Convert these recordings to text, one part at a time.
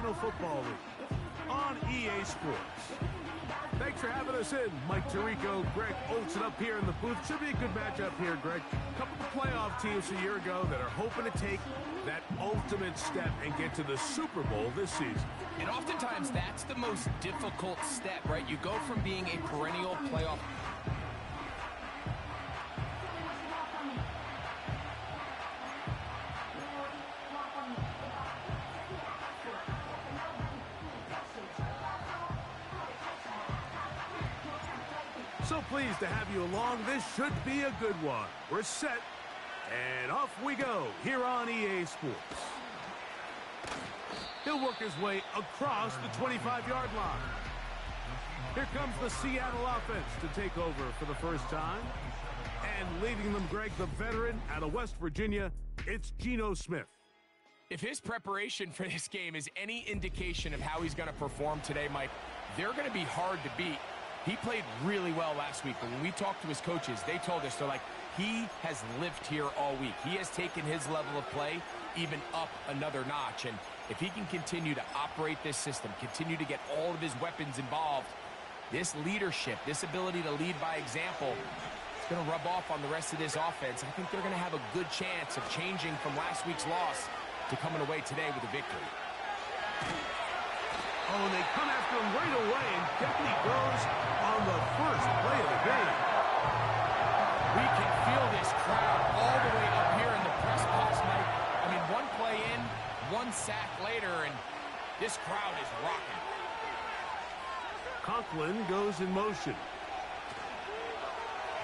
National Football League on EA Sports. Thanks for having us in, Mike Tirico, Greg Olson up here in the booth. Should be a good matchup here, Greg. A couple of playoff teams a year ago that are hoping to take that ultimate step and get to the Super Bowl this season. And oftentimes that's the most difficult step, right? You go from being a perennial playoff. So pleased to have you along. This should be a good one. We're set, and off we go here on EA Sports. He'll work his way across the 25-yard line. Here comes the Seattle offense to take over for the first time. And leading them, Greg, the veteran out of West Virginia, it's Geno Smith. If his preparation for this game is any indication of how he's going to perform today, Mike, they're going to be hard to beat. He played really well last week, but when we talked to his coaches, they told us, they're like, he has lived here all week. He has taken his level of play even up another notch. And if he can continue to operate this system, continue to get all of his weapons involved, this leadership, this ability to lead by example, it's going to rub off on the rest of this offense. I think they're going to have a good chance of changing from last week's loss to coming away today with a victory. Oh, and they come after him right away, and down he goes on the first play of the game. We can feel this crowd all the way up here in the press box, Mike. I mean, one play in, one sack later, and this crowd is rocking. Conklin goes in motion.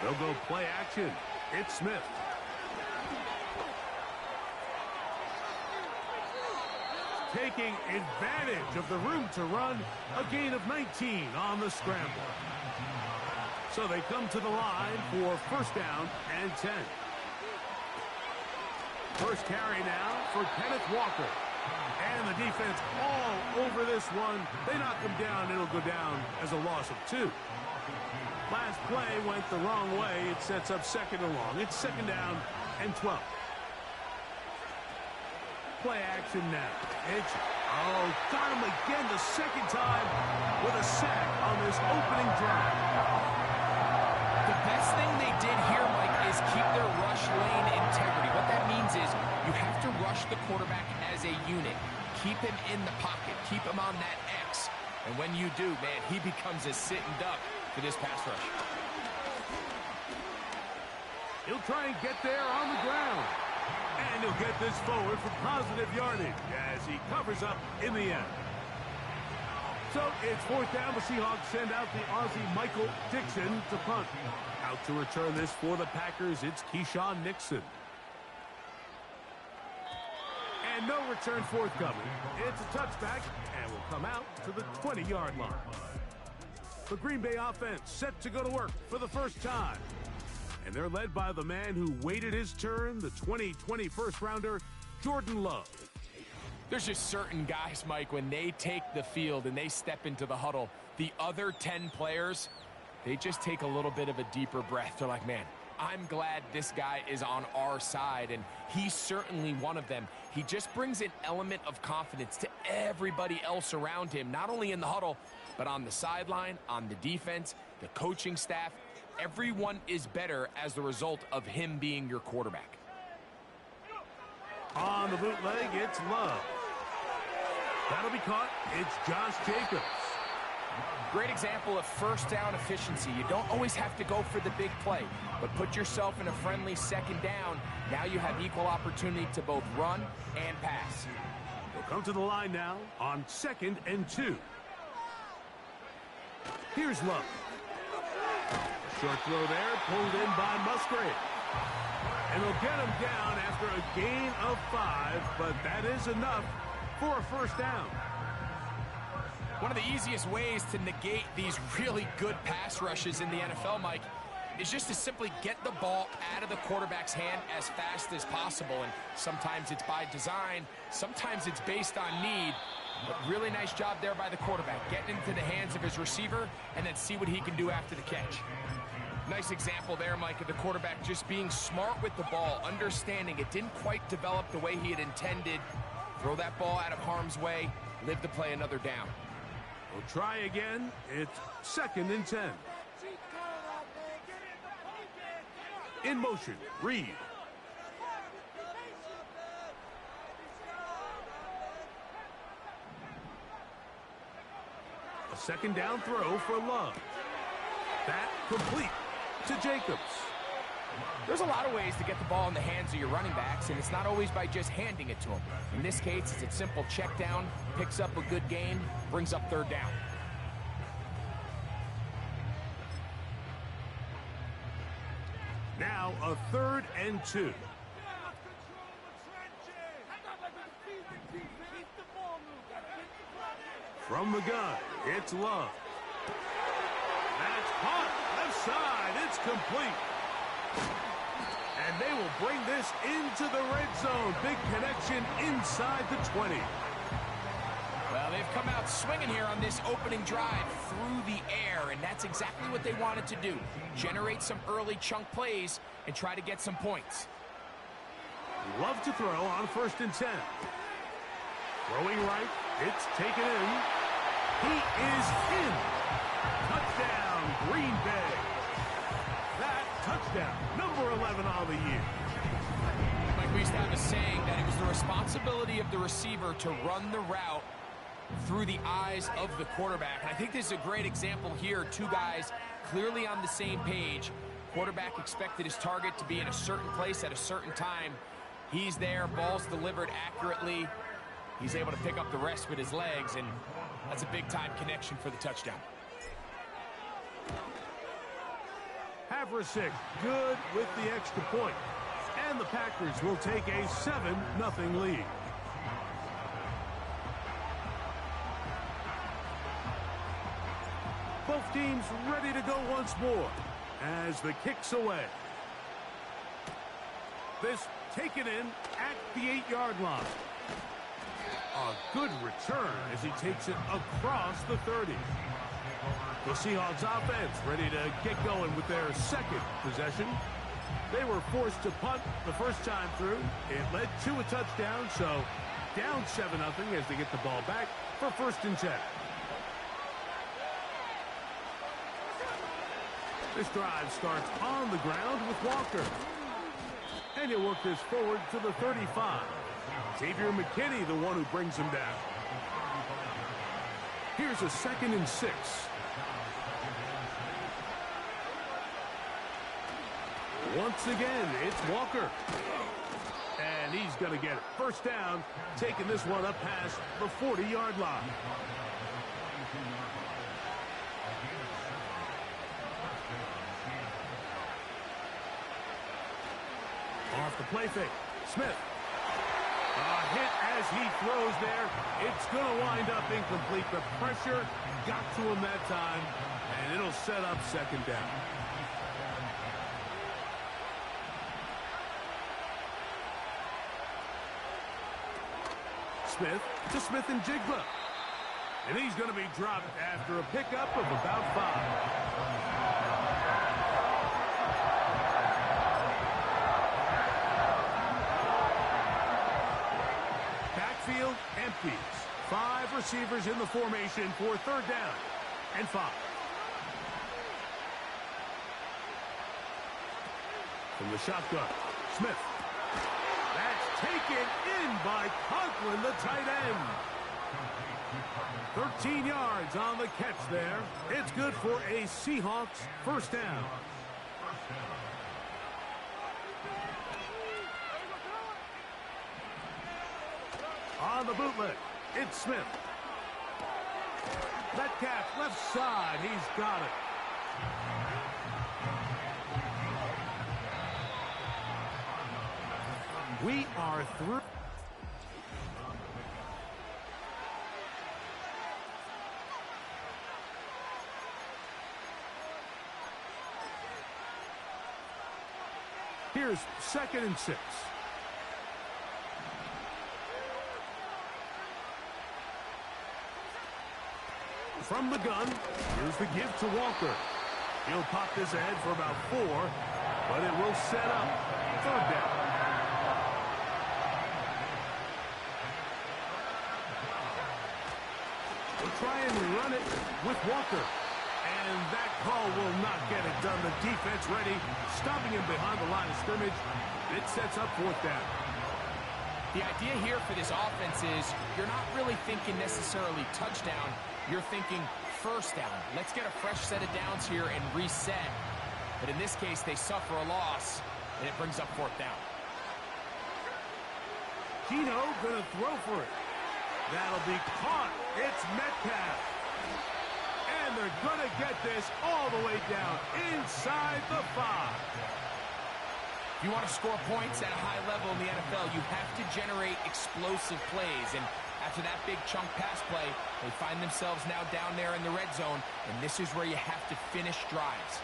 They'll go play action. It's Smith. Taking advantage of the room to run, a gain of 19 on the scramble. So they come to the line for first down and 10. First carry now for Kenneth Walker. And the defense all over this one. They knock him down. It'll go down as a loss of 2. Last play went the wrong way. It sets up second and long. It's second down and 12. Play action now. It's, got him again the second time with a sack on this opening drive. The best thing they did here, Mike, is keep their rush lane integrity. What that means is you have to rush the quarterback as a unit. Keep him in the pocket. Keep him on that X. And when you do, man, he becomes a sitting duck for this pass rush. He'll try and get there on the ground. And he'll get this forward for positive yardage as he covers up in the end. So it's fourth down. The Seahawks send out the Aussie Michael Dixon to punt. Out to return this for the Packers, it's Keyshawn Nixon. And no return forthcoming. It's a touchback and will come out to the 20-yard line. The Green Bay offense set to go to work for the first time. And they're led by the man who waited his turn, the 2020 first-rounder, Jordan Love. There's just certain guys, Mike, when they take the field and they step into the huddle, the other 10 players, they just take a little bit of a deeper breath. They're like, man, I'm glad this guy is on our side, and he's certainly one of them. He just brings an element of confidence to everybody else around him, not only in the huddle, but on the sideline, on the defense, the coaching staff. Everyone is better as the result of him being your quarterback. On the bootleg, it's Love. That'll be caught. It's Josh Jacobs. Great example of first down efficiency. You don't always have to go for the big play, but put yourself in a friendly second down. Now you have equal opportunity to both run and pass. We'll come to the line now on 2nd and 2. Here's Love. Short throw there, pulled in by Musgrave. And they'll get him down after a gain of 5, but that is enough for a first down. One of the easiest ways to negate these really good pass rushes in the NFL, Mike, is just to simply get the ball out of the quarterback's hand as fast as possible. And sometimes it's by design, sometimes it's based on need. But really nice job there by the quarterback, getting into the hands of his receiver and then see what he can do after the catch. Nice example there, Mike, of the quarterback just being smart with the ball, understanding it didn't quite develop the way he had intended. Throw that ball out of harm's way, live to play another down. We'll try again. It's 2nd and 10. In motion, Reed. A 2nd down throw for Love. That complete to Jacobs. There's a lot of ways to get the ball in the hands of your running backs, and it's not always by just handing it to them. In this case, it's a simple check down, picks up a good gain, brings up 3rd down. Now a 3rd and 2. From the gun, it's Love. That's caught. Left side. It's complete. And they will bring this into the red zone. Big connection inside the 20. Well, they've come out swinging here on this opening drive through the air, and that's exactly what they wanted to do. Generate some early chunk plays and try to get some points. Love to throw on 1st and 10. Throwing right. It's taken in. He is in. Touchdown, Green Bay. That touchdown, number 11 on the year. Mike, we used to have a saying that it was the responsibility of the receiver to run the route through the eyes of the quarterback. And I think this is a great example here. 2 guys clearly on the same page. Quarterback expected his target to be in a certain place at a certain time. He's there, ball's delivered accurately. He's able to pick up the rest with his legs, and that's a big-time connection for the touchdown. Havrasik good with the extra point. And the Packers will take a 7-0 lead. Both teams ready to go once more as the kick's away. This taken in at the 8-yard line. A good return as he takes it across the 30. The Seahawks offense ready to get going with their 2nd possession. They were forced to punt the first time through. It led to a touchdown, so down 7-0 as they get the ball back for 1st and 10. This drive starts on the ground with Walker. And he'll work this forward to the 35. Xavier McKinney, the one who brings him down. Here's a 2nd and 6. Once again, it's Walker. And he's going to get it. 1st down, taking this one up past the 40-yard line. Off the play fake. Smith. A hit as he throws there. It's going to wind up incomplete. The pressure got to him that time, and it'll set up 2nd down. Smith to Smith and Jigba. And he's going to be dropped after a pickup of about 5. Backfield empties. 5 receivers in the formation for 3rd down and 5. From the shotgun, Smith. That's taken in by Conklin, the tight end. 13 yards on the catch there. It's good for a Seahawks 1st down. On the bootleg, it's Smith. Metcalf left side, he's got it. We are through. Here's 2nd and 6. From the gun, here's the give to Walker. He'll pop this ahead for about 4, but it will set up 3rd down. try and run it with Walker. And that call will not get it done. The defense ready, stopping him behind the line of scrimmage. It sets up fourth down. The idea here for this offense is you're not really thinking necessarily touchdown. You're thinking first down. Let's get a fresh set of downs here and reset. But in this case, they suffer a loss, and it brings up fourth down. Gino gonna throw for it. That'll be caught. It's Metcalf. And they're gonna get this all the way down inside the 5. If you want to score points at a high level in the NFL, you have to generate explosive plays. And after that big chunk pass play, they find themselves now down there in the red zone, and this is where you have to finish drives.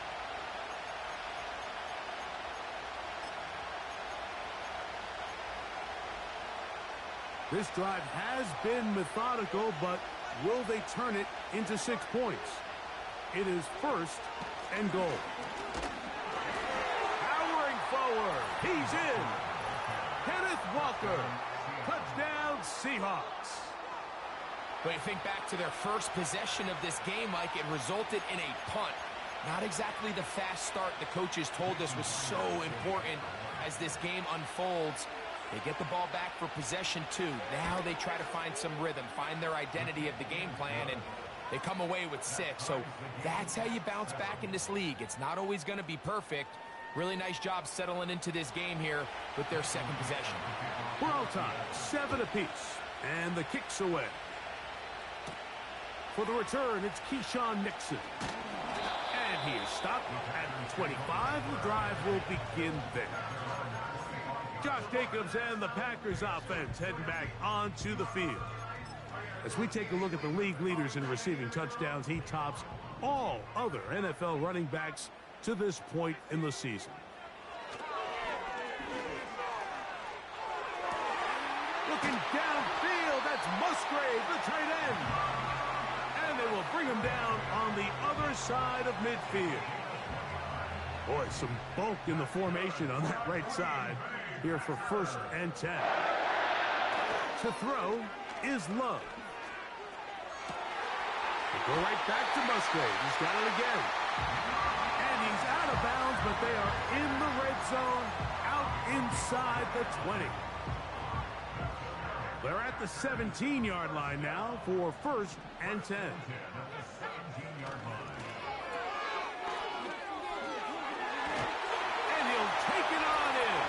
This drive has been methodical, but will they turn it into 6 points? It is first and goal. Powering forward. He's in. Kenneth Walker. Touchdown, Seahawks. When you think back to their first possession of this game, Mike, it resulted in a punt. Not exactly the fast start the coaches told us was so important as this game unfolds. They get the ball back for possession 2. Now they try to find some rhythm, find their identity of the game plan, and they come away with 6. So that's how you bounce back in this league. It's not always going to be perfect. Really nice job settling into this game here with their second possession. We're all tied, 7 apiece, and the kick's away. For the return, it's Keyshawn Nixon. And he is stopped at 25. The drive will begin there. Josh Jacobs and the Packers offense heading back onto the field. As we take a look at the league leaders in receiving touchdowns, he tops all other NFL running backs to this point in the season. Looking downfield, that's Musgrave, the tight end. And they will bring him down on the other side of midfield. Boy, some bulk in the formation on that right side. Here for first and 10. To throw is Love. They go right back to Musgrave. He's got it again. And he's out of bounds, but they are in the red zone, out inside the 20. They're at the 17-yard line now for first and 10. And he'll take it on in.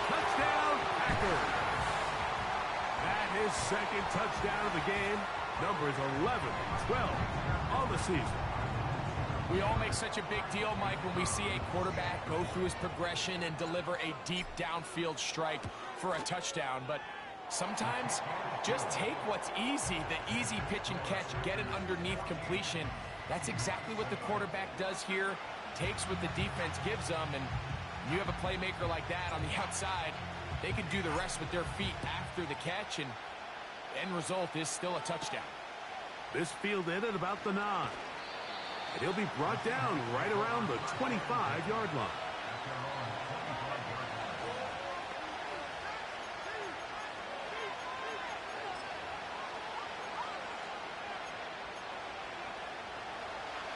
Touchdown, Packers. That his second touchdown of the game. Numbers 11 and 12 on the season. We all make such a big deal, Mike, when we see a quarterback go through his progression and deliver a deep downfield strike for a touchdown. But sometimes just take what's easy, the easy pitch and catch, get it underneath completion. That's exactly what the quarterback does here. Takes what the defense gives them, and you have a playmaker like that on the outside, they can do the rest with their feet after the catch, and end result is still a touchdown. This fielded at about the 9. And he'll be brought down right around the 25-yard line.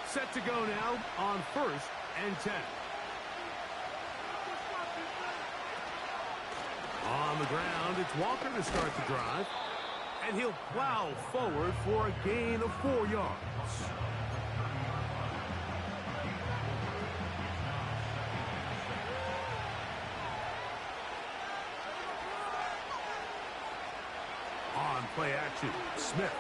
Set to go now on first and 10. On the ground, it's Walker to start the drive. And he'll plow forward for a gain of 4 yards. On play action, Smith.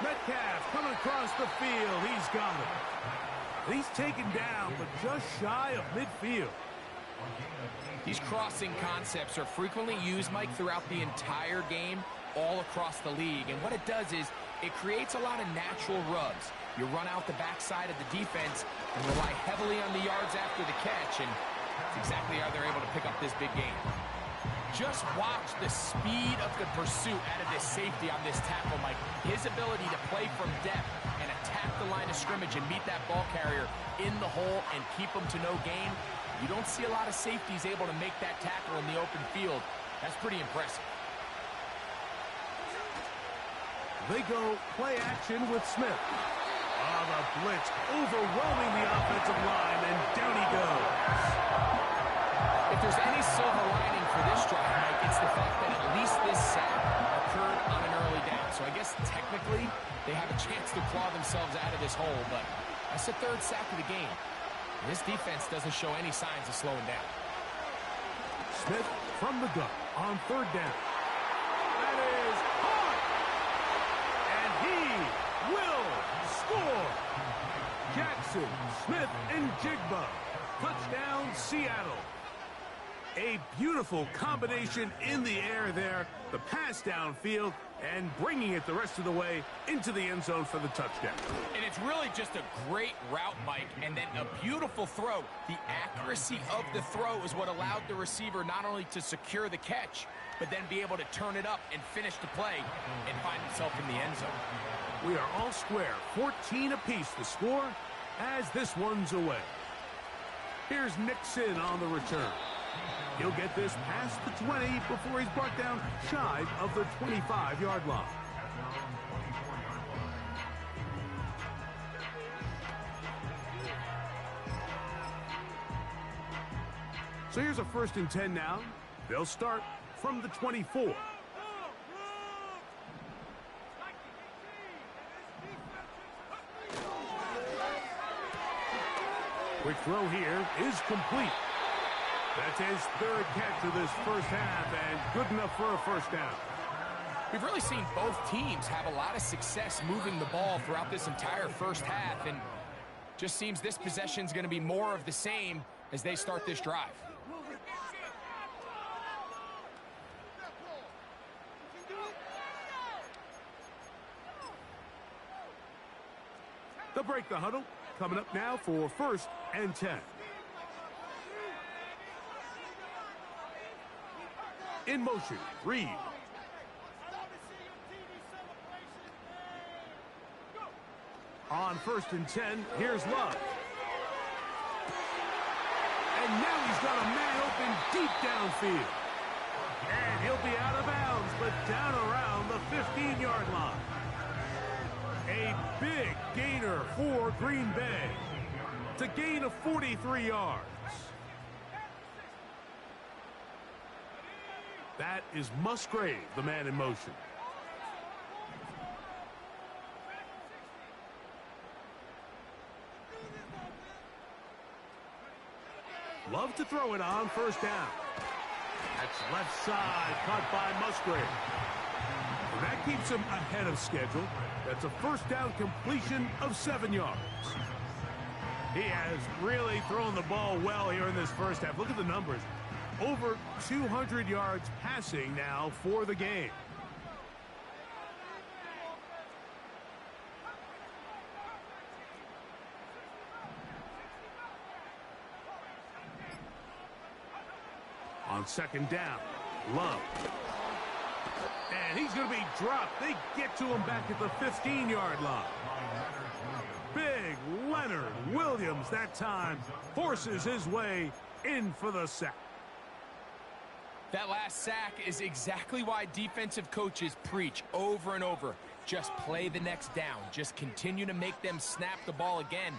Metcalf coming across the field. He's got it. He's taken down, but just shy of midfield. These crossing concepts are frequently used, Mike, throughout the entire game, all across the league. And what it does is it creates a lot of natural rubs. You run out the backside of the defense and rely heavily on the yards after the catch, and that's exactly how they're able to pick up this big game. Just watch the speed of the pursuit out of this safety on this tackle, Mike. His ability to play from depth and attack the line of scrimmage and meet that ball carrier in the hole and keep him to no gain. You don't see a lot of safeties able to make that tackle in the open field. That's pretty impressive. They go play action with Smith. Oh, the blitz overwhelming the offensive line, and down he goes. If there's any silver lining for this drive, Mike, it's the fact that at least this sack occurred on an early down. So I guess technically they have a chance to claw themselves out of this hole, but that's the third sack of the game. And this defense doesn't show any signs of slowing down. Smith from the gun on third down. That is hard. And he will score. Jackson, Smith, and Jigba. Touchdown, Seattle. A beautiful combination in the air there. The pass downfield and bringing it the rest of the way into the end zone for the touchdown. And it's really just a great route, Mike, and then a beautiful throw. The accuracy of the throw is what allowed the receiver not only to secure the catch, but then be able to turn it up and finish the play and find himself in the end zone. We are all square, 14 apiece the score as this one's away. Here's Nixon on the return. He'll get this past the 20 before he's brought down shy of the 25-yard line. So here's a 1st and 10 now. They'll start from the 24. Quick throw here is complete. That's his 3rd catch of this first half, and good enough for a first down. We've really seen both teams have a lot of success moving the ball throughout this entire first half, and just seems this possession is going to be more of the same as they start this drive. They'll break the huddle. Coming up now for 1st and 10. In motion, Reed. On 1st and 10, here's Love. And now he's got a man open deep downfield. And he'll be out of bounds, but down around the 15-yard line. A big gainer for Green Bay. It's a gain of 43 yards. That is Musgrave, the man in motion. Love to throw it on 1st down. That's left side, caught by Musgrave. And that keeps him ahead of schedule. That's a 1st down completion of 7 yards. He has really thrown the ball well here in this first half. Look at the numbers. Over 200 yards passing now for the game. On 2nd down, Love. And he's going to be dropped. They get to him back at the 15-yard line. Big Leonard Williams that time forces his way in for the sack. That last sack is exactly why defensive coaches preach over and over. Just play the next down. Just continue to make them snap the ball again.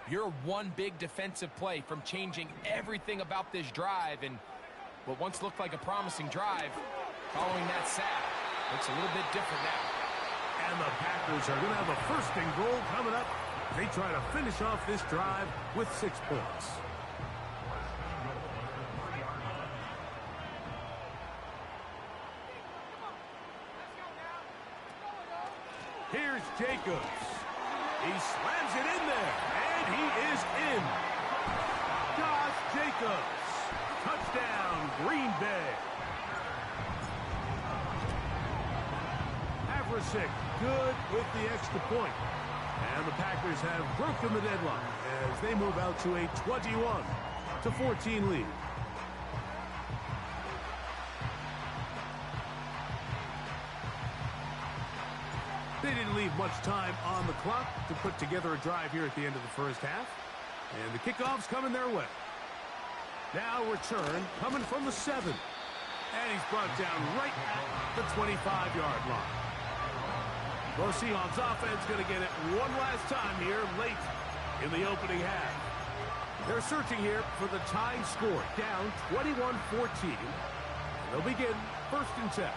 You're one big defensive play from changing everything about this drive, and what once looked like a promising drive, following that sack, looks a little bit different now. And the Packers are going to have a 1st and goal coming up. They try to finish off this drive with 6 points. Here's Jacobs. He slams it in there, and he is in. Josh Jacobs. Touchdown, Green Bay. Havrasek good with the extra point. And the Packers have broken the deadlock as they move out to a 21-14 lead. They didn't leave much time on the clock to put together a drive here at the end of the first half. And the kickoff's coming their way. Now return coming from the 7. And he's brought down right at the 25-yard line. Well, Seahawks offense going to get it one last time here late in the opening half. They're searching here for the tying score, down 21-14. They'll begin 1st and 10.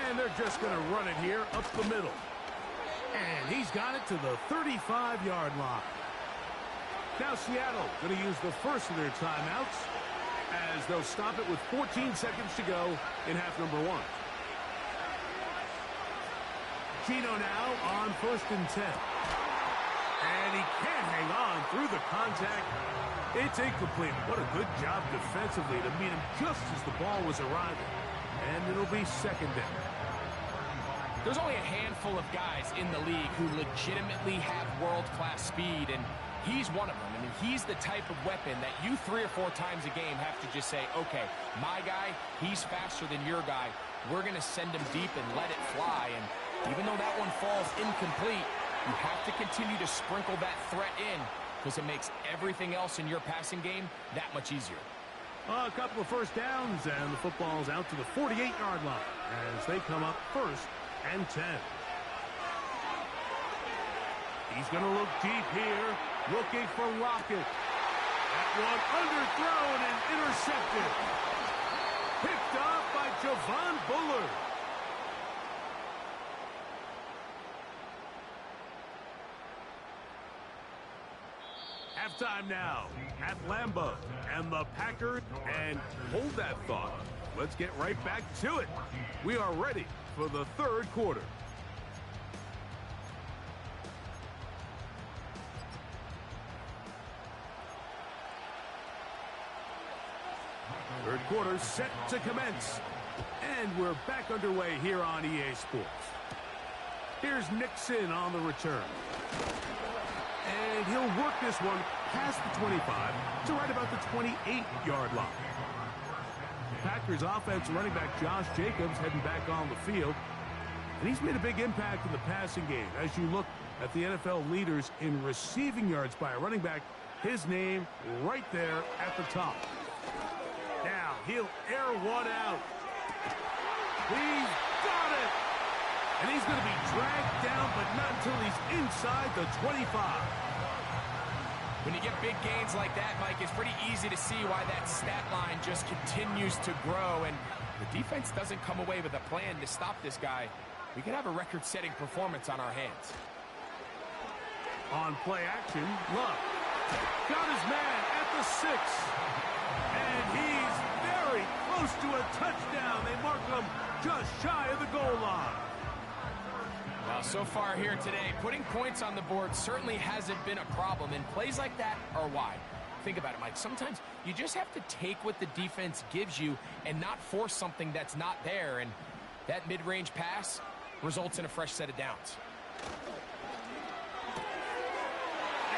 And they're just going to run it here up the middle. And he's got it to the 35-yard line. Now Seattle going to use the first of their timeouts as they'll stop it with 14 seconds to go in half number 1. Gino now on 1st and 10. And he can't hang on through the contact. It's incomplete. What a good job defensively to meet him just as the ball was arriving. And it'll be 2nd down. There's only a handful of guys in the league who legitimately have world-class speed, and he's one of them. I mean, he's the type of weapon that you 3 or 4 times a game have to just say, okay, my guy, he's faster than your guy. We're going to send him deep and let it fly. And even though that one falls incomplete, you have to continue to sprinkle that threat in because it makes everything else in your passing game that much easier. A couple of first downs, and the football's out to the 48-yard line as they come up 1st and 10. He's going to look deep here, looking for Rocket. That one underthrown and intercepted. Picked up by Javon Bullard. Halftime now at Lambeau, and the Packers, and hold that thought. Let's get right back to it. We are ready for the 3rd quarter. Third quarter set to commence. And we're back underway here on EA Sports. Here's Nixon on the return. And he'll work this one past the 25 to right about the 28-yard line. The Packers offense running back Josh Jacobs heading back on the field. And he's made a big impact in the passing game. As you look at the NFL leaders in receiving yards by a running back, his name right there at the top. Now he'll air one out. He's got it. And he's going to be dragged down, but not until he's inside the 25. When you get big gains like that, Mike, it's pretty easy to see why that stat line just continues to grow, and the defense doesn't come away with a plan to stop this guy. We could have a record-setting performance on our hands. On play action, Luck got his man at the 6. And he's very close to a touchdown. They mark him just shy of the goal line. Well, so far here today, putting points on the board certainly hasn't been a problem, and plays like that are why. Think about it, Mike. Sometimes you just have to take what the defense gives you and not force something that's not there, and that mid-range pass results in a fresh set of downs.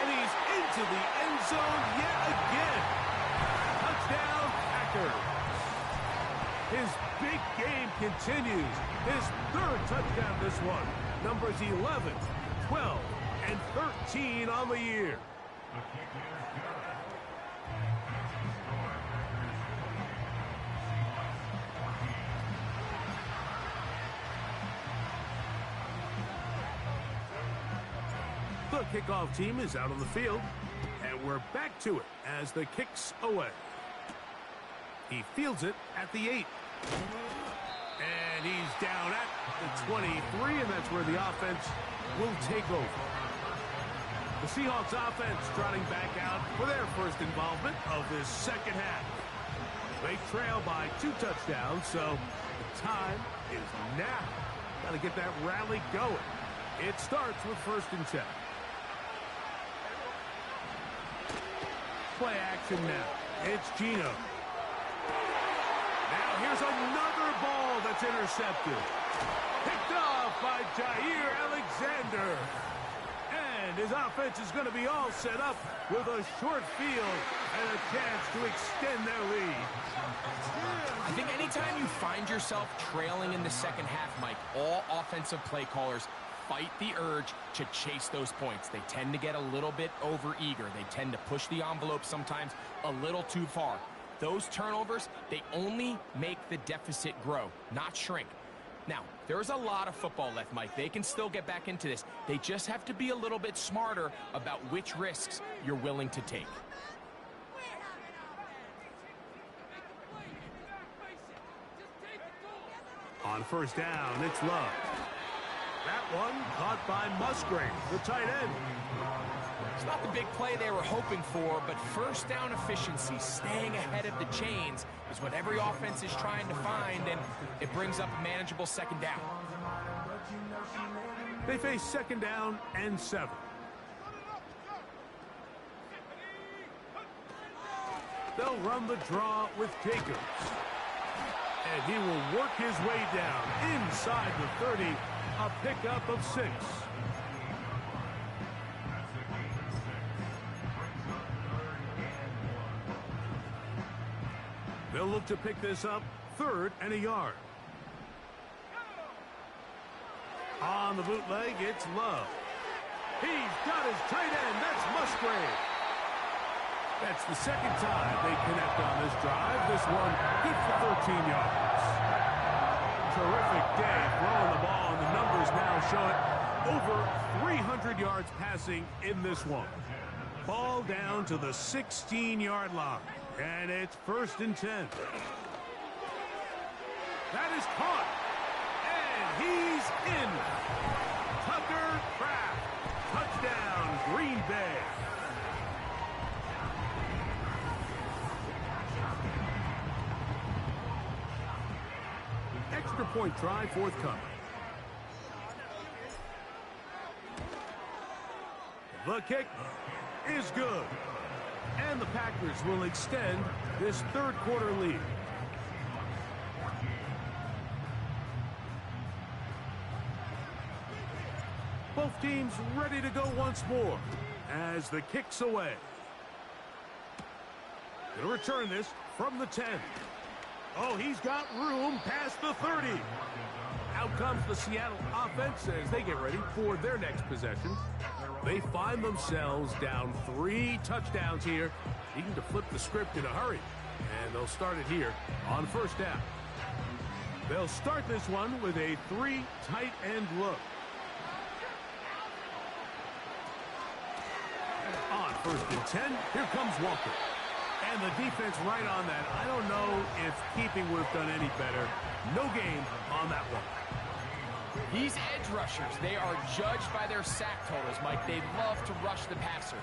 And he's into the end zone yet again. Touchdown, Packers. His big game continues. His 3rd touchdown this one. Numbers 11, 12, and 13 on the year. The kickoff team is out on the field, and we're back to it as the kick's away. He fields it at the 8. And he's down at the 23, and that's where the offense will take over. The Seahawks offense trotting back out for their first involvement of this 2nd half. They trail by 2 touchdowns, so the time is now. Got to get that rally going. It starts with 1st and 10. Play action now. It's Gino. Now here's another ball that's intercepted. Picked off by Jair Alexander. And his offense is going to be all set up with a short field and a chance to extend their lead. I think anytime you find yourself trailing in the 2nd half, Mike, all offensive play callers fight the urge to chase those points. They tend to get a little bit overeager. They tend to push the envelope sometimes a little too far. Those turnovers, they only make the deficit grow, not shrink. Now, there's a lot of football left, Mike. They can still get back into this. They just have to be a little bit smarter about which risks you're willing to take. On first down, it's Love. That one caught by Musgrave, the tight end. It's not the big play they were hoping for, but first down efficiency, staying ahead of the chains, is what every offense is trying to find, and it brings up a manageable second down. They face second down and 7. They'll run the draw with Jacobs. And he will work his way down inside the 30, a pickup of 6. They'll look to pick this up, 3rd and a yard. On the bootleg, it's Love. He's got his tight end. That's Musgrave. That's the second time they connect on this drive. This one good for 13 yards. Terrific day throwing the ball, and the numbers now show it. Over 300 yards passing in this one. Ball down to the 16-yard line. And it's 1st and 10. That is caught. And he's in. Tucker Kraft. Touchdown, Green Bay. Extra point try forthcoming. The kick is good. And the Packers will extend this 3rd quarter lead. Both teams ready to go once more as the kick's away. They'll return this from the 10. Oh, he's got room past the 30. Out comes the Seattle offense as they get ready for their next possession. They find themselves down 3 touchdowns here, needing to flip the script in a hurry. And they'll start it here on first down. They'll start this one with a 3 tight end look. On 1st and 10, here comes Walker. And the defense right on that. I don't know if keeping would have done any better. No gain on that one. These edge rushers, they are judged by their sack totals, Mike. They love to rush the passer.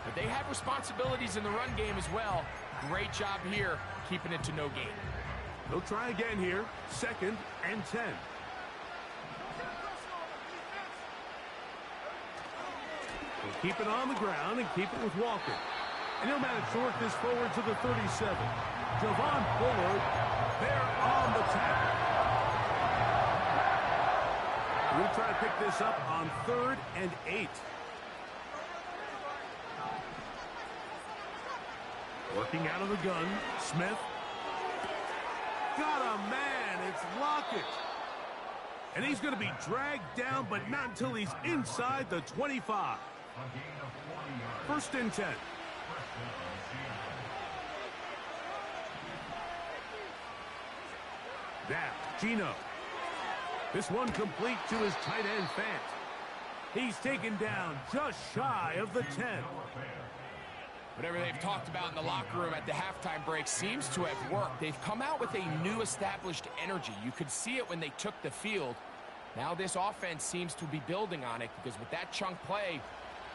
But they have responsibilities in the run game as well. Great job here, keeping it to no gain. They'll try again here, 2nd and 10. They'll keep it on the ground and keep it with Walker. And he'll manage to work this forward to the 37. Javon Bullard, there on the tackle. We'll try to pick this up on 3rd and 8. Working out of the gun, Smith. Got a man, it's Lockett. And he's going to be dragged down, but not until he's inside the 25. 1st and 10. Now, Gino. This one complete to his tight end, Fant. He's taken down just shy of the 10. Whatever they've talked about in the locker room at the halftime break seems to have worked. They've come out with a new established energy. You could see it when they took the field. Now this offense seems to be building on it because with that chunk play,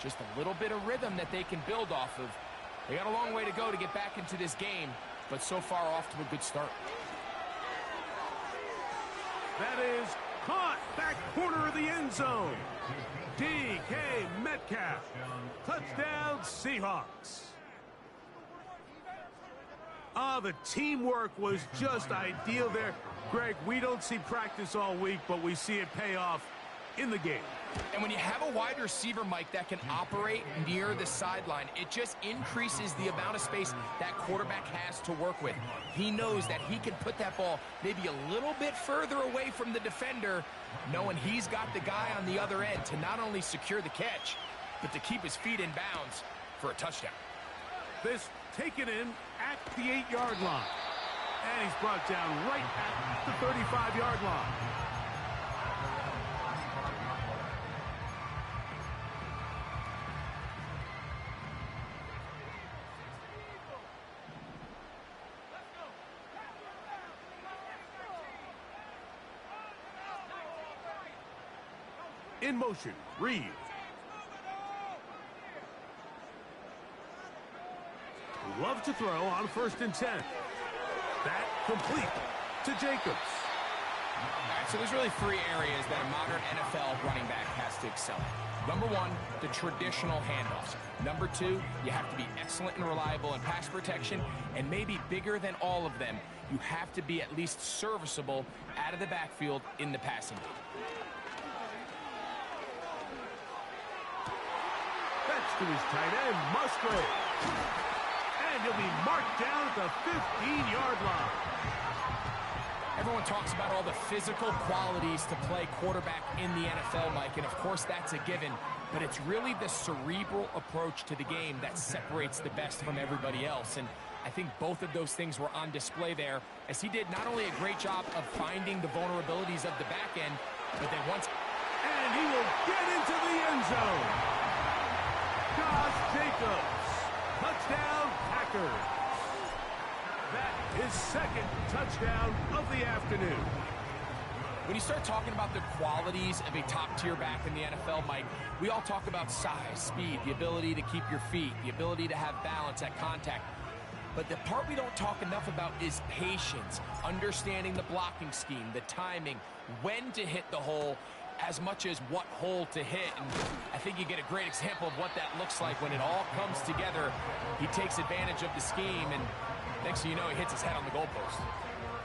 just a little bit of rhythm that they can build off of. They got a long way to go to get back into this game, but so far off to a good start. That is caught back corner of the end zone. DK Metcalf. Touchdown, Seahawks. The teamwork was just ideal there. Greg, we don't see practice all week, but we see it pay off in the game. And when you have a wide receiver, Mike, that can operate near the sideline, it just increases the amount of space that quarterback has to work with. He knows that he can put that ball maybe a little bit further away from the defender, knowing he's got the guy on the other end to not only secure the catch, but to keep his feet in bounds for a touchdown. This taken in at the 8-yard line. And he's brought down right at the 35-yard line. In motion, Reed. Loves to throw on 1st and 10. That complete to Jacobs. All right, so there's really 3 areas that a modern NFL running back has to excel at. Number 1, the traditional handoffs. Number 2, you have to be excellent and reliable in pass protection. And maybe bigger than all of them, you have to be at least serviceable out of the backfield in the passing game. That's to his tight end, Musgrave. And he'll be marked down at the 15-yard line. Everyone talks about all the physical qualities to play quarterback in the NFL, Mike, and of course that's a given, but it's really the cerebral approach to the game that separates the best from everybody else, and I think both of those things were on display there, as he did not only a great job of finding the vulnerabilities of the back end, but then once... And he will get into the end zone. Josh Jacobs, touchdown Packers. That is 2nd touchdown of the afternoon. When you start talking about the qualities of a top-tier back in the NFL, Mike, we all talk about size, speed, the ability to keep your feet, the ability to have balance at contact. But the part we don't talk enough about is patience, understanding the blocking scheme, the timing, when to hit the hole, as much as what hole to hit. And I think you get a great example of what that looks like when it all comes together. He takes advantage of the scheme, and next thing you know, he hits his head on the goalpost.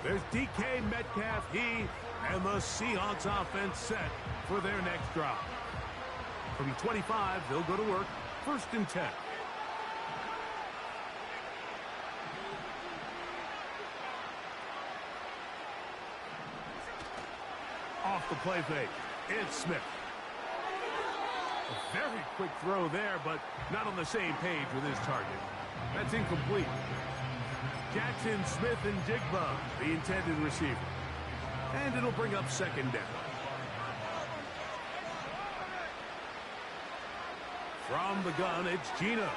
There's DK Metcalf, he and the Seahawks offense set for their next drive. From the 25, they'll go to work, 1st and 10. Off the play fake, it's Smith. A very quick throw there, but not on the same page with his target. That's incomplete. Jackson, Smith, and Jigba, the intended receiver. And it'll bring up 2nd down. From the gun, it's Gino.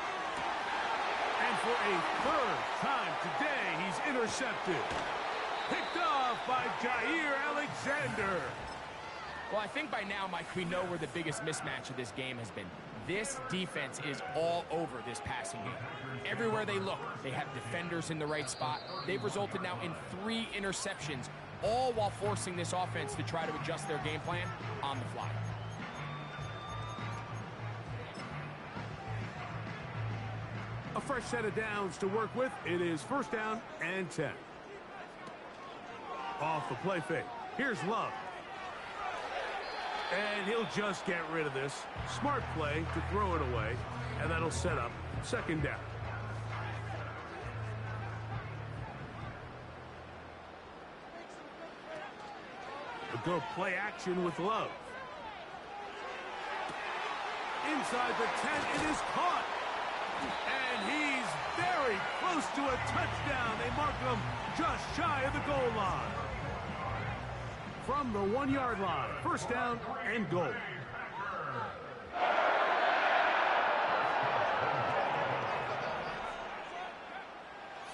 And for a 3rd time today, he's intercepted. Picked off by Jair Alexander. Well, I think by now, Mike, we know where the biggest mismatch of this game has been. This defense is all over this passing game. Everywhere they look, they have defenders in the right spot. They've resulted now in 3 interceptions, all while forcing this offense to try to adjust their game plan on the fly. A fresh set of downs to work with. It is 1st down and 10. Off the play fake. Here's Love. And he'll just get rid of this. Smart play to throw it away. And that'll set up 2nd down. We'll go play action with Love. Inside the 10, it is caught. And he's very close to a touchdown. They mark him just shy of the goal line. From the 1-yard line, 1st down and goal.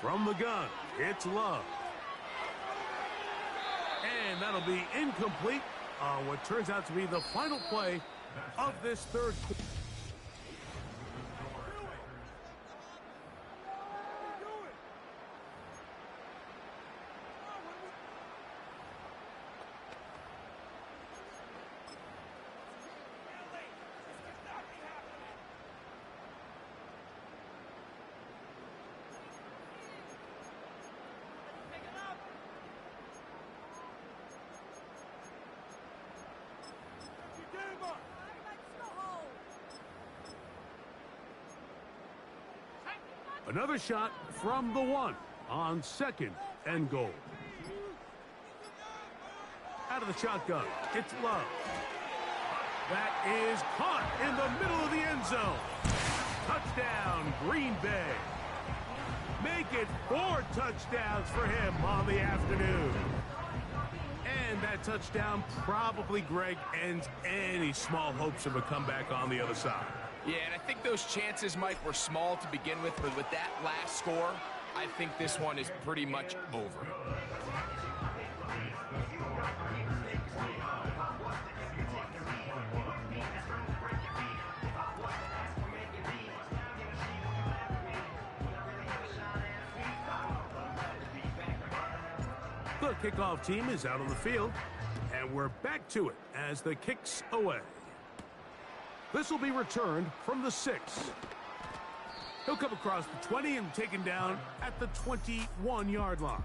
From the gun, it's Love. And that'll be incomplete on what turns out to be the final play of this 3rd quarter. Another shot from the 1 on 2nd and goal. Out of the shotgun, it's Love. That is caught in the middle of the end zone. Touchdown, Green Bay. Make it 4 touchdowns for him on the afternoon. And that touchdown probably, Greg, ends any small hopes of a comeback on the other side. Yeah, and I think those chances, Mike, were small to begin with, but with that last score, I think this one is pretty much over. The kickoff team is out on the field, and we're back to it as the kick's away. This will be returned from the 6. He'll come across the 20 and taken down at the 21-yard line.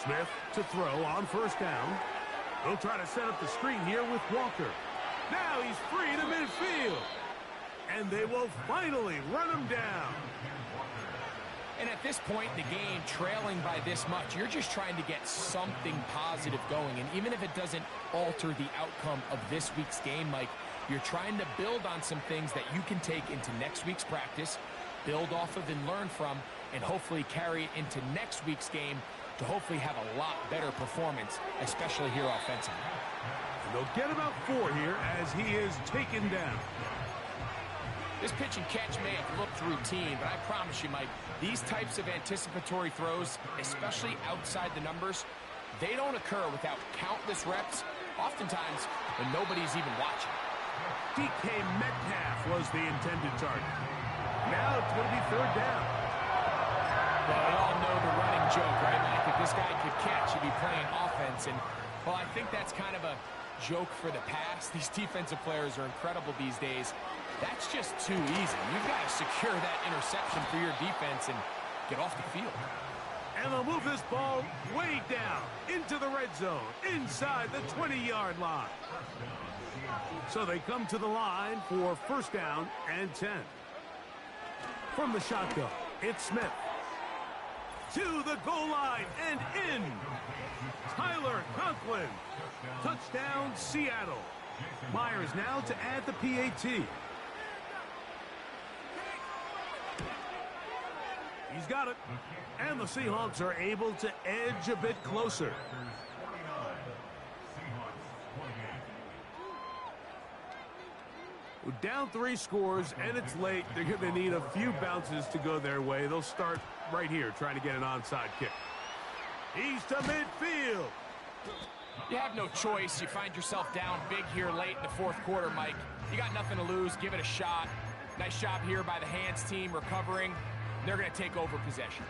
Smith to throw on first down. He'll try to set up the screen here with Walker. Now he's free to midfield. And they will finally run him down. And at this point, the game trailing by this much, you're just trying to get something positive going. And even if it doesn't alter the outcome of this week's game, Mike, you're trying to build on some things that you can take into next week's practice, build off of and learn from, and hopefully carry it into next week's game to hopefully have a lot better performance, especially here offensively. And they'll get about 4 here as he is taken down. This pitch and catch may have looked routine, but I promise you, Mike, these types of anticipatory throws, especially outside the numbers, they don't occur without countless reps, oftentimes when nobody's even watching. DK Metcalf was the intended target. Now it's going to be 3rd down. Well, we all know the running joke, right, Mike? If this guy could catch, he'd be playing offense. And, well, I think that's kind of a joke for the past. These defensive players are incredible these days. That's just too easy. You've got to secure that interception for your defense and get off the field. And they'll move this ball way down into the red zone, inside the 20-yard line. So they come to the line for 1st down and 10. From the shotgun, it's Smith. To the goal line and in. Tyler Conklin. Touchdown, Seattle. Myers now to add the PAT. He's got it. And the Seahawks are able to edge a bit closer. Down 3 scores, and it's late. They're going to need a few bounces to go their way. They'll start right here trying to get an onside kick. He's to midfield. You have no choice. You find yourself down big here late in the 4th quarter, Mike. You got nothing to lose. Give it a shot. Nice job here by the hands team recovering. They're going to take over possession.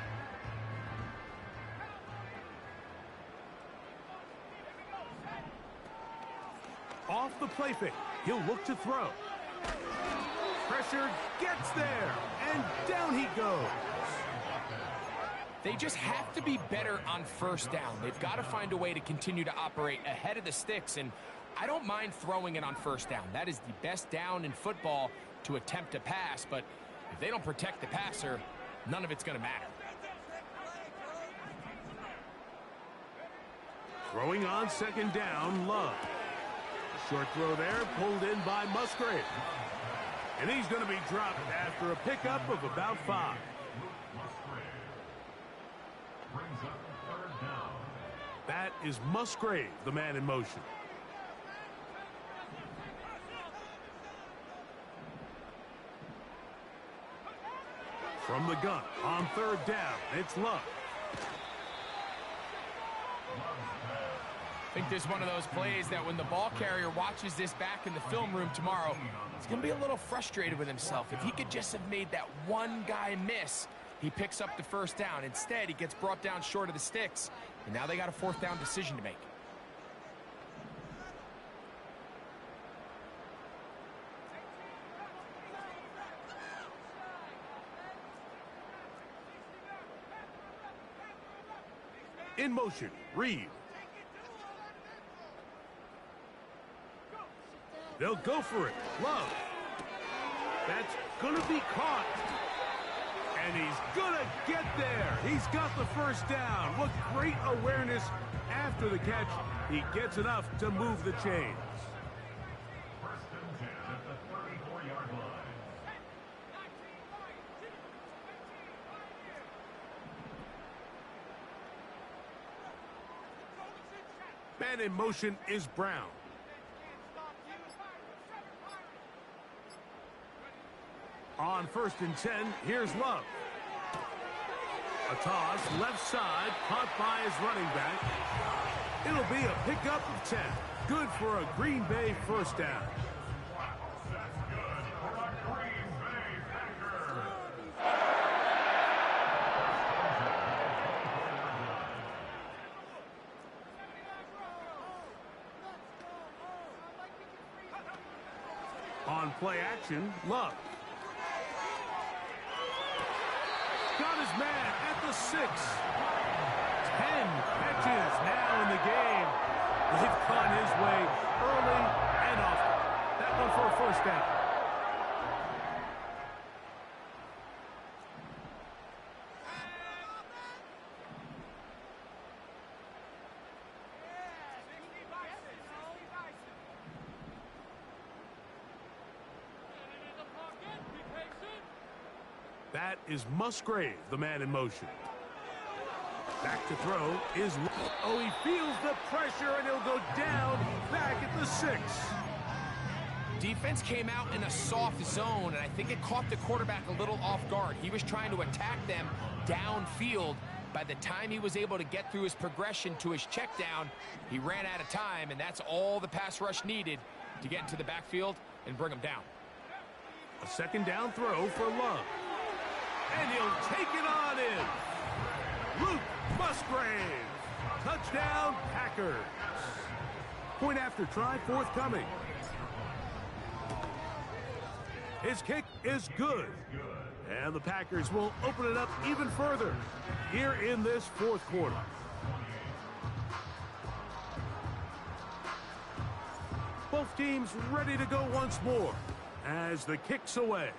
Off the play fake. He'll look to throw. Pressure gets there, and down he goes. They just have to be better on 1st down. They've got to find a way to continue to operate ahead of the sticks, and I don't mind throwing it on 1st down. That is the best down in football to attempt to pass, but if they don't protect the passer, none of it's going to matter. Throwing on 2nd down, Love. Short throw there, pulled in by Musgrave. And he's going to be dropped after a pickup of about 5. That is Musgrave, the man in motion. From the gun, on 3rd down, it's Love. I think this is one of those plays that when the ball carrier watches this back in the film room tomorrow, he's going to be a little frustrated with himself. If he could just have made that one guy miss, he picks up the 1st down. Instead, he gets brought down short of the sticks, and now they got a 4th down decision to make. In motion, Reed. They'll go for it. Love. That's going to be caught. And he's going to get there. He's got the first down. What great awareness after the catch. He gets enough to move the chains. Man in motion is Brown. On 1st and 10, here's Love. A toss, left side, caught by his running back. It'll be a pickup of 10. Good for a Green Bay first down. On play action, Love. Got his man at the 6. 10 catches now in the game. They've gone his way early and often. That one for a first down. That is Musgrave, the man in motion. Back to throw is... Oh, he feels the pressure, and he'll go down back at the 6. Defense came out in a soft zone, and I think it caught the quarterback a little off guard. He was trying to attack them downfield. By the time he was able to get through his progression to his check down, he ran out of time, and that's all the pass rush needed to get into the backfield and bring him down. A second down throw for Love. And he'll take it on in. Luke Musgrave. Touchdown, Packers. Point after try forthcoming. His kick is good. And the Packers will open it up even further here in this fourth quarter. Both teams ready to go once more as the kick's away.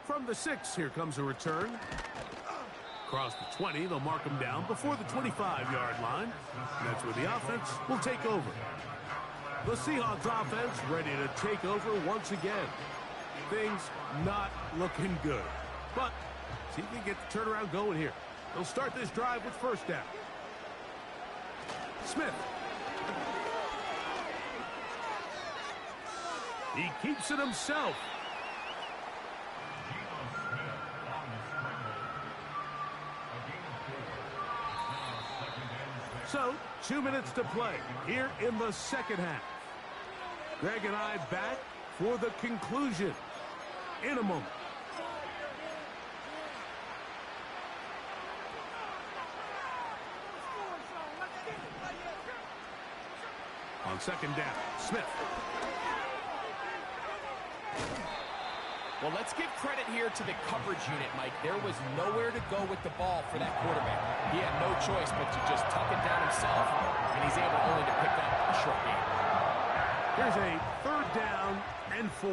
From the 6, here comes a return. Across the 20, they'll mark him down before the 25-yard line. And that's where the offense will take over. The Seahawks offense ready to take over once again. Things not looking good. But see if they can get the turnaround going here. They'll start this drive with first down. Smith. He keeps it himself. So, 2 minutes to play here in the second half. Greg and I back for the conclusion in a moment. On second down, Smith. Well, let's give credit here to the coverage unit, Mike. There was nowhere to go with the ball for that quarterback. He had no choice but to just tuck it down himself, and he's able only to pick up a short gain. Here's a 3rd down and 4.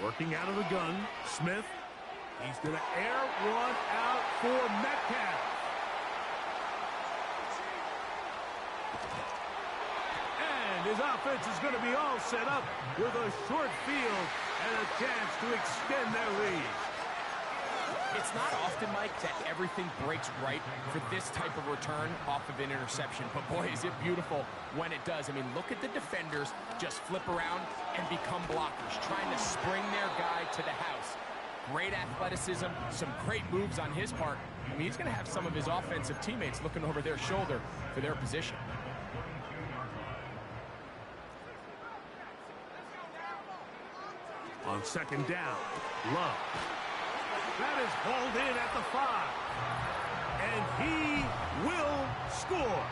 Working out of the gun, Smith. He's going to air one out for Metcalf. His offense is going to be all set up with a short field and a chance to extend their lead. It's not often, Mike, that everything breaks right for this type of return off of an interception. But, boy, is it beautiful when it does. I mean, look at the defenders just flip around and become blockers, trying to spring their guy to the house. Great athleticism, some great moves on his part. I mean, he's going to have some of his offensive teammates looking over their shoulder for their position. On second down, Love. That is hauled in at the 5. And he will score.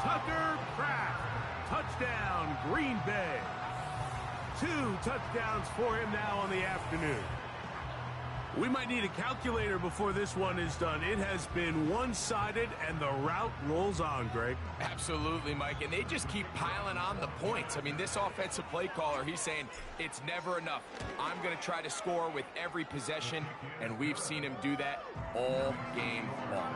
Tucker Kraft. Touchdown, Green Bay. 2 touchdowns for him now on the afternoon. We might need a calculator before this one is done. It has been one-sided, and the route rolls on, Greg. Absolutely, Mike, and they just keep piling on the points. I mean, this offensive play caller, he's saying it's never enough. I'm going to try to score with every possession, and we've seen him do that all game long.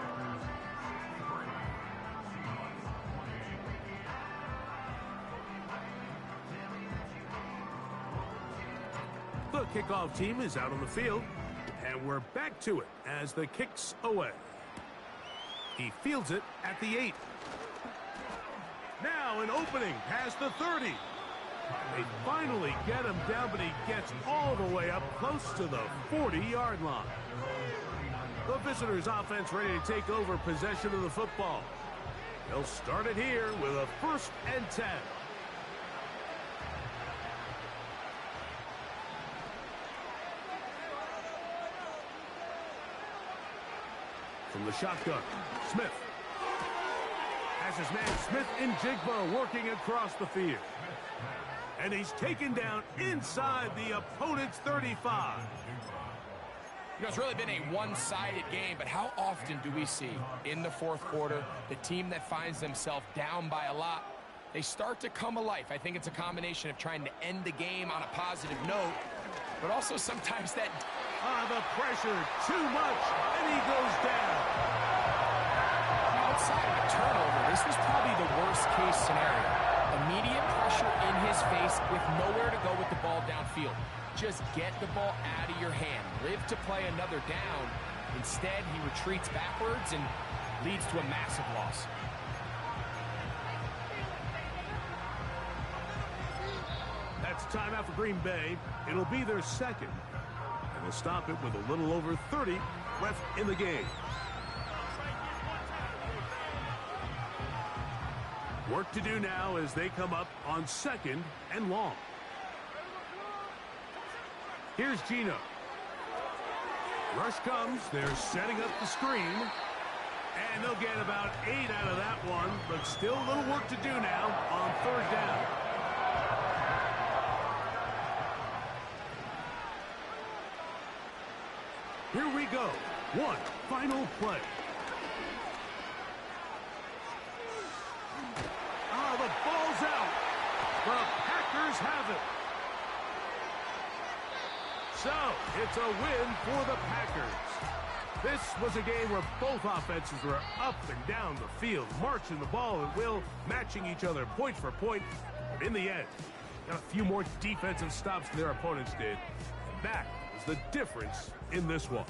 The kickoff team is out on the field. And we're back to it as the kick's away. He fields it at the 8. Now an opening past the 30. They finally get him down, but he gets all the way up close to the 40-yard line. The visitors' offense ready to take over possession of the football. They'll start it here with a 1st and 10. From the shotgun, Smith. Has his man Smith and Jigba working across the field. And he's taken down inside the opponent's 35. You know, it's really been a one-sided game, but how often do we see in the 4th quarter the team that finds themselves down by a lot, they start to come alive? I think it's a combination of trying to end the game on a positive note, but also sometimes that... the pressure, too much, and he goes down. Outside of a turnover, this was probably the worst-case scenario. Immediate pressure in his face with nowhere to go with the ball downfield. Just get the ball out of your hand. Live to play another down. Instead, he retreats backwards and leads to a massive loss. That's timeout for Green Bay. It'll be their 2nd. They'll stop it with a little over 30 left in the game. Work to do now as they come up on 2nd and long. Here's Gino. Rush comes. They're setting up the screen. And they'll get about 8 out of that one, but still a little work to do now on 3rd down. Here we go. One final play. The ball's out. The Packers have it. So, it's a win for the Packers. This was a game where both offenses were up and down the field, marching the ball at will, matching each other point for point. But in the end, got a few more defensive stops than their opponents did. And that was the difference in this one.